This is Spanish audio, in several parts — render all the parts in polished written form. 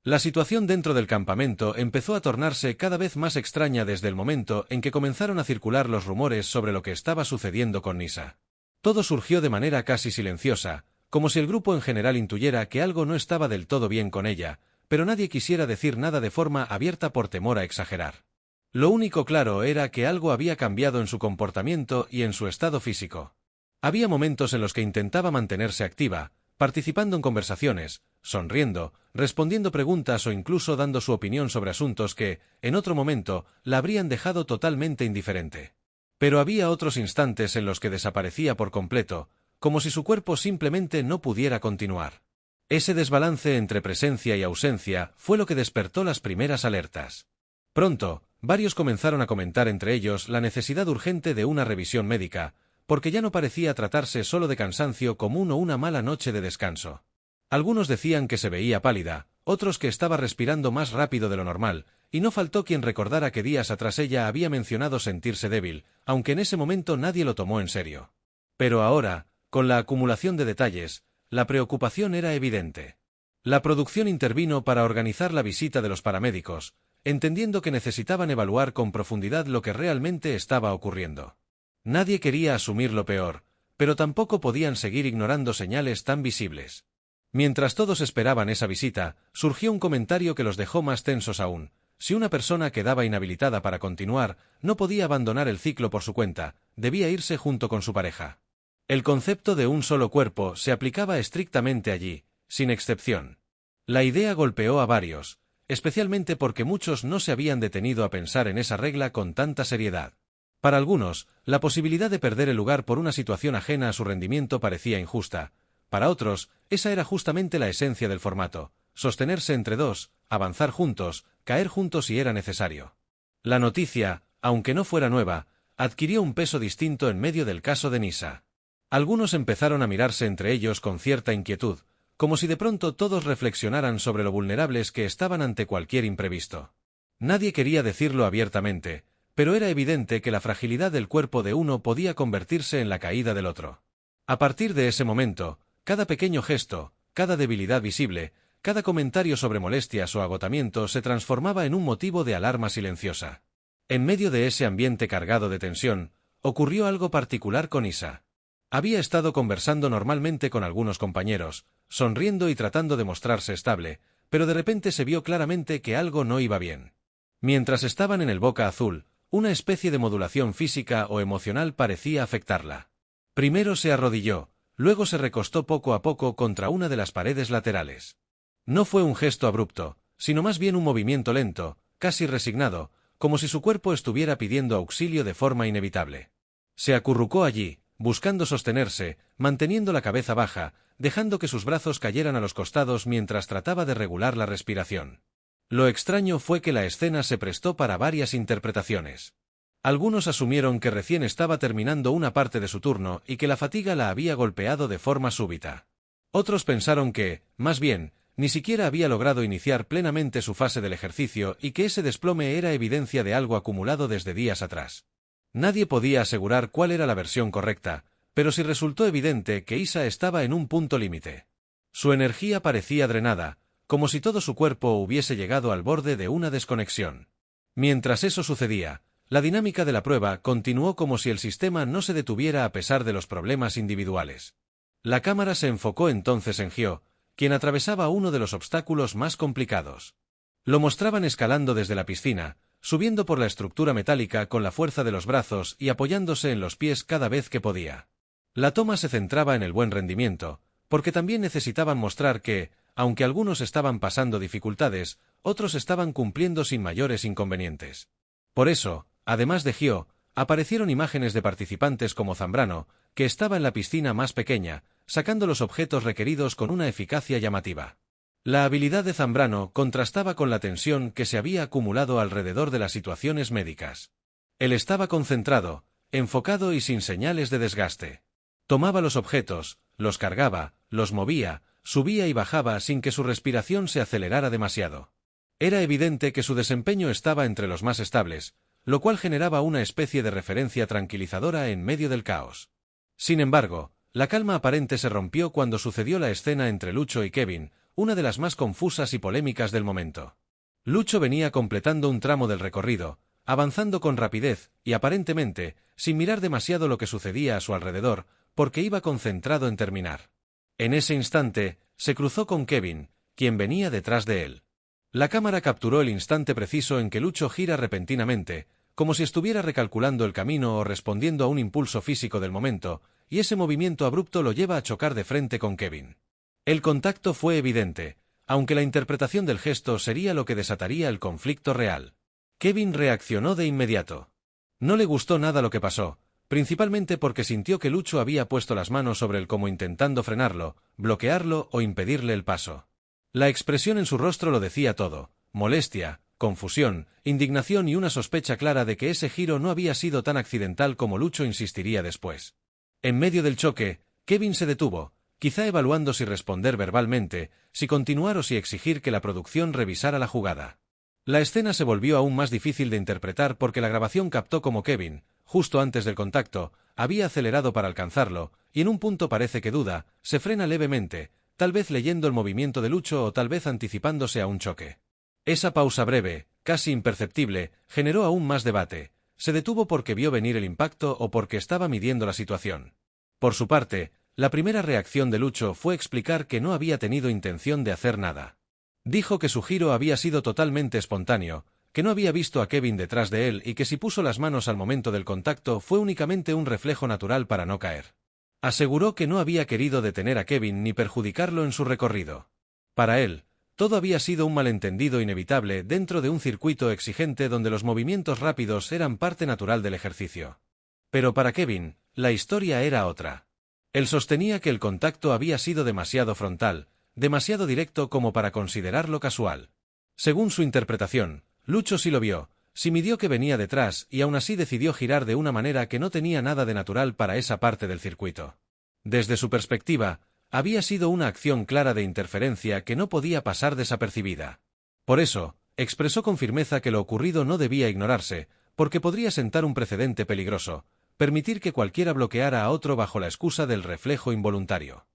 La situación dentro del campamento empezó a tornarse cada vez más extraña desde el momento en que comenzaron a circular los rumores sobre lo que estaba sucediendo con Nyssa. Todo surgió de manera casi silenciosa, como si el grupo en general intuyera que algo no estaba del todo bien con ella, pero nadie quisiera decir nada de forma abierta por temor a exagerar. Lo único claro era que algo había cambiado en su comportamiento y en su estado físico. Había momentos en los que intentaba mantenerse activa, participando en conversaciones, sonriendo, respondiendo preguntas o incluso dando su opinión sobre asuntos que, en otro momento, la habrían dejado totalmente indiferente. Pero había otros instantes en los que desaparecía por completo, como si su cuerpo simplemente no pudiera continuar. Ese desbalance entre presencia y ausencia fue lo que despertó las primeras alertas. Pronto, varios comenzaron a comentar entre ellos la necesidad urgente de una revisión médica, porque ya no parecía tratarse solo de cansancio común o una mala noche de descanso. Algunos decían que se veía pálida, otros que estaba respirando más rápido de lo normal, y no faltó quien recordara que días atrás ella había mencionado sentirse débil, aunque en ese momento nadie lo tomó en serio. Pero ahora, con la acumulación de detalles, la preocupación era evidente. La producción intervino para organizar la visita de los paramédicos, entendiendo que necesitaban evaluar con profundidad lo que realmente estaba ocurriendo. Nadie quería asumir lo peor, pero tampoco podían seguir ignorando señales tan visibles. Mientras todos esperaban esa visita, surgió un comentario que los dejó más tensos aún. Si una persona quedaba inhabilitada para continuar, no podía abandonar el ciclo por su cuenta, debía irse junto con su pareja. El concepto de un solo cuerpo se aplicaba estrictamente allí, sin excepción. La idea golpeó a varios, especialmente porque muchos no se habían detenido a pensar en esa regla con tanta seriedad. Para algunos, la posibilidad de perder el lugar por una situación ajena a su rendimiento parecía injusta. Para otros, esa era justamente la esencia del formato: sostenerse entre dos, avanzar juntos, caer juntos si era necesario. La noticia, aunque no fuera nueva, adquirió un peso distinto en medio del caso de Nyssa. Algunos empezaron a mirarse entre ellos con cierta inquietud, como si de pronto todos reflexionaran sobre lo vulnerables que estaban ante cualquier imprevisto. Nadie quería decirlo abiertamente, pero era evidente que la fragilidad del cuerpo de uno podía convertirse en la caída del otro. A partir de ese momento, cada pequeño gesto, cada debilidad visible, cada comentario sobre molestias o agotamiento se transformaba en un motivo de alarma silenciosa. En medio de ese ambiente cargado de tensión, ocurrió algo particular con Nyssa. Había estado conversando normalmente con algunos compañeros, sonriendo y tratando de mostrarse estable, pero de repente se vio claramente que algo no iba bien. Mientras estaban en el Boca Azul, una especie de modulación física o emocional parecía afectarla. Primero se arrodilló, luego se recostó poco a poco contra una de las paredes laterales. No fue un gesto abrupto, sino más bien un movimiento lento, casi resignado, como si su cuerpo estuviera pidiendo auxilio de forma inevitable. Se acurrucó allí, buscando sostenerse, manteniendo la cabeza baja, dejando que sus brazos cayeran a los costados mientras trataba de regular la respiración. Lo extraño fue que la escena se prestó para varias interpretaciones. Algunos asumieron que recién estaba terminando una parte de su turno y que la fatiga la había golpeado de forma súbita. Otros pensaron que, más bien, ni siquiera había logrado iniciar plenamente su fase del ejercicio y que ese desplome era evidencia de algo acumulado desde días atrás. Nadie podía asegurar cuál era la versión correcta, pero sí resultó evidente que Nyssa estaba en un punto límite. Su energía parecía drenada, como si todo su cuerpo hubiese llegado al borde de una desconexión. Mientras eso sucedía, la dinámica de la prueba continuó como si el sistema no se detuviera a pesar de los problemas individuales. La cámara se enfocó entonces en Gio, quien atravesaba uno de los obstáculos más complicados. Lo mostraban escalando desde la piscina, subiendo por la estructura metálica con la fuerza de los brazos y apoyándose en los pies cada vez que podía. La toma se centraba en el buen rendimiento, porque también necesitaban mostrar que, aunque algunos estaban pasando dificultades, otros estaban cumpliendo sin mayores inconvenientes. Por eso, además de Gio, aparecieron imágenes de participantes como Zambrano, que estaba en la piscina más pequeña, sacando los objetos requeridos con una eficacia llamativa. La habilidad de Zambrano contrastaba con la tensión que se había acumulado alrededor de las situaciones médicas. Él estaba concentrado, enfocado y sin señales de desgaste. Tomaba los objetos, los cargaba, los movía, subía y bajaba sin que su respiración se acelerara demasiado. Era evidente que su desempeño estaba entre los más estables, lo cual generaba una especie de referencia tranquilizadora en medio del caos. Sin embargo, la calma aparente se rompió cuando sucedió la escena entre Lucho y Kevin, una de las más confusas y polémicas del momento. Lucho venía completando un tramo del recorrido, avanzando con rapidez y aparentemente, sin mirar demasiado lo que sucedía a su alrededor, porque iba concentrado en terminar. En ese instante, se cruzó con Kevin, quien venía detrás de él. La cámara capturó el instante preciso en que Lucho gira repentinamente, como si estuviera recalculando el camino o respondiendo a un impulso físico del momento, y ese movimiento abrupto lo lleva a chocar de frente con Kevin. El contacto fue evidente, aunque la interpretación del gesto sería lo que desataría el conflicto real. Kevin reaccionó de inmediato. No le gustó nada lo que pasó, principalmente porque sintió que Lucho había puesto las manos sobre él como intentando frenarlo, bloquearlo o impedirle el paso. La expresión en su rostro lo decía todo: molestia, confusión, indignación y una sospecha clara de que ese giro no había sido tan accidental como Lucho insistiría después. En medio del choque, Kevin se detuvo, quizá evaluando si responder verbalmente, si continuar o si exigir que la producción revisara la jugada. La escena se volvió aún más difícil de interpretar porque la grabación captó como Kevin, justo antes del contacto, había acelerado para alcanzarlo, y en un punto parece que duda, se frena levemente, tal vez leyendo el movimiento de Lucho o tal vez anticipándose a un choque. Esa pausa breve, casi imperceptible, generó aún más debate. Se detuvo porque vio venir el impacto o porque estaba midiendo la situación. Por su parte, la primera reacción de Lucho fue explicar que no había tenido intención de hacer nada. Dijo que su giro había sido totalmente espontáneo, que no había visto a Kevin detrás de él y que si puso las manos al momento del contacto fue únicamente un reflejo natural para no caer. Aseguró que no había querido detener a Kevin ni perjudicarlo en su recorrido. Para él, todo había sido un malentendido inevitable dentro de un circuito exigente donde los movimientos rápidos eran parte natural del ejercicio. Pero para Kevin, la historia era otra. Él sostenía que el contacto había sido demasiado frontal, demasiado directo como para considerarlo casual. Según su interpretación, Lucho sí lo vio, sí midió que venía detrás y aún así decidió girar de una manera que no tenía nada de natural para esa parte del circuito. Desde su perspectiva, había sido una acción clara de interferencia que no podía pasar desapercibida. Por eso, expresó con firmeza que lo ocurrido no debía ignorarse, porque podría sentar un precedente peligroso, permitir que cualquiera bloqueara a otro bajo la excusa del reflejo involuntario.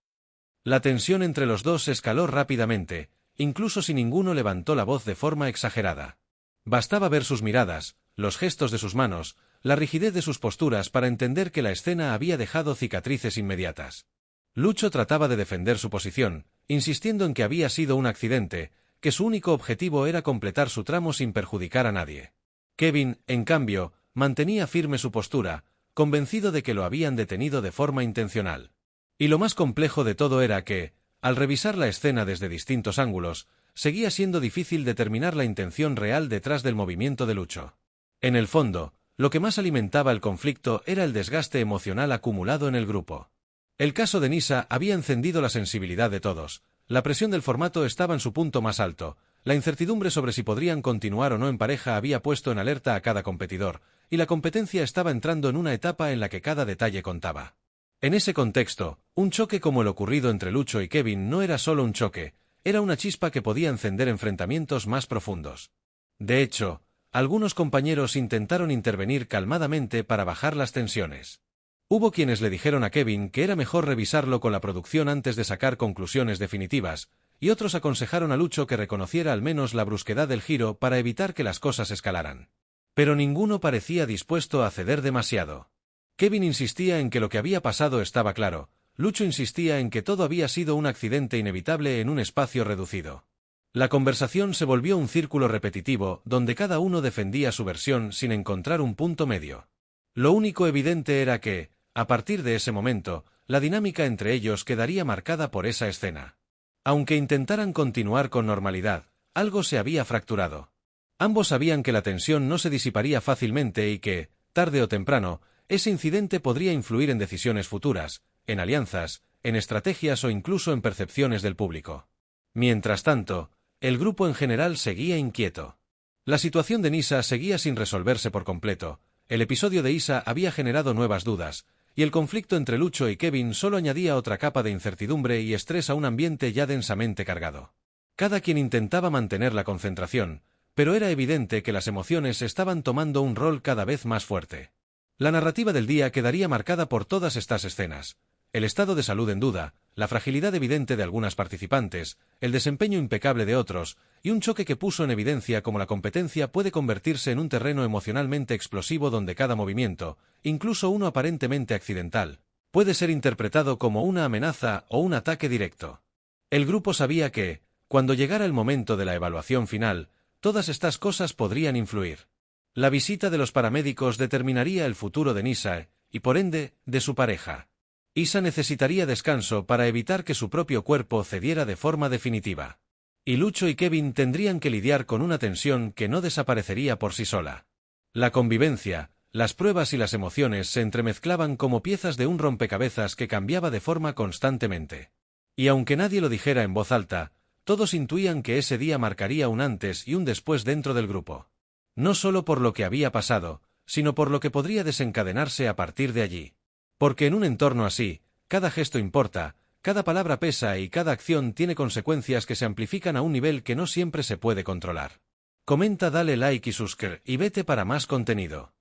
La tensión entre los dos escaló rápidamente, incluso si ninguno levantó la voz de forma exagerada. Bastaba ver sus miradas, los gestos de sus manos, la rigidez de sus posturas para entender que la escena había dejado cicatrices inmediatas. Lucho trataba de defender su posición, insistiendo en que había sido un accidente, que su único objetivo era completar su tramo sin perjudicar a nadie. Kevin, en cambio, mantenía firme su postura, convencido de que lo habían detenido de forma intencional. Y lo más complejo de todo era que, al revisar la escena desde distintos ángulos, seguía siendo difícil determinar la intención real detrás del movimiento de Lucho. En el fondo, lo que más alimentaba el conflicto era el desgaste emocional acumulado en el grupo. El caso de Nisa había encendido la sensibilidad de todos, la presión del formato estaba en su punto más alto, la incertidumbre sobre si podrían continuar o no en pareja había puesto en alerta a cada competidor, y la competencia estaba entrando en una etapa en la que cada detalle contaba. En ese contexto, un choque como el ocurrido entre Lucho y Kevin no era solo un choque, era una chispa que podía encender enfrentamientos más profundos. De hecho, algunos compañeros intentaron intervenir calmadamente para bajar las tensiones. Hubo quienes le dijeron a Kevin que era mejor revisarlo con la producción antes de sacar conclusiones definitivas, y otros aconsejaron a Lucho que reconociera al menos la brusquedad del giro para evitar que las cosas escalaran. Pero ninguno parecía dispuesto a ceder demasiado. Kevin insistía en que lo que había pasado estaba claro, Lucho insistía en que todo había sido un accidente inevitable en un espacio reducido. La conversación se volvió un círculo repetitivo donde cada uno defendía su versión sin encontrar un punto medio. Lo único evidente era que, a partir de ese momento, la dinámica entre ellos quedaría marcada por esa escena. Aunque intentaran continuar con normalidad, algo se había fracturado. Ambos sabían que la tensión no se disiparía fácilmente y que, tarde o temprano, ese incidente podría influir en decisiones futuras, en alianzas, en estrategias o incluso en percepciones del público. Mientras tanto, el grupo en general seguía inquieto. La situación de Nisa seguía sin resolverse por completo, el episodio de Isa había generado nuevas dudas, y el conflicto entre Lucho y Kevin solo añadía otra capa de incertidumbre y estrés a un ambiente ya densamente cargado. Cada quien intentaba mantener la concentración, pero era evidente que las emociones estaban tomando un rol cada vez más fuerte. La narrativa del día quedaría marcada por todas estas escenas. El estado de salud en duda, la fragilidad evidente de algunas participantes, el desempeño impecable de otros, y un choque que puso en evidencia cómo la competencia puede convertirse en un terreno emocionalmente explosivo donde cada movimiento, incluso uno aparentemente accidental, puede ser interpretado como una amenaza o un ataque directo. El grupo sabía que, cuando llegara el momento de la evaluación final, todas estas cosas podrían influir. La visita de los paramédicos determinaría el futuro de Nisa y, por ende, de su pareja. Isa necesitaría descanso para evitar que su propio cuerpo cediera de forma definitiva. Y Lucho y Kevin tendrían que lidiar con una tensión que no desaparecería por sí sola. La convivencia, las pruebas y las emociones se entremezclaban como piezas de un rompecabezas que cambiaba de forma constantemente. Y aunque nadie lo dijera en voz alta, todos intuían que ese día marcaría un antes y un después dentro del grupo. No solo por lo que había pasado, sino por lo que podría desencadenarse a partir de allí. Porque en un entorno así, cada gesto importa, cada palabra pesa y cada acción tiene consecuencias que se amplifican a un nivel que no siempre se puede controlar. Comenta, dale like y suscríbete y vete para más contenido.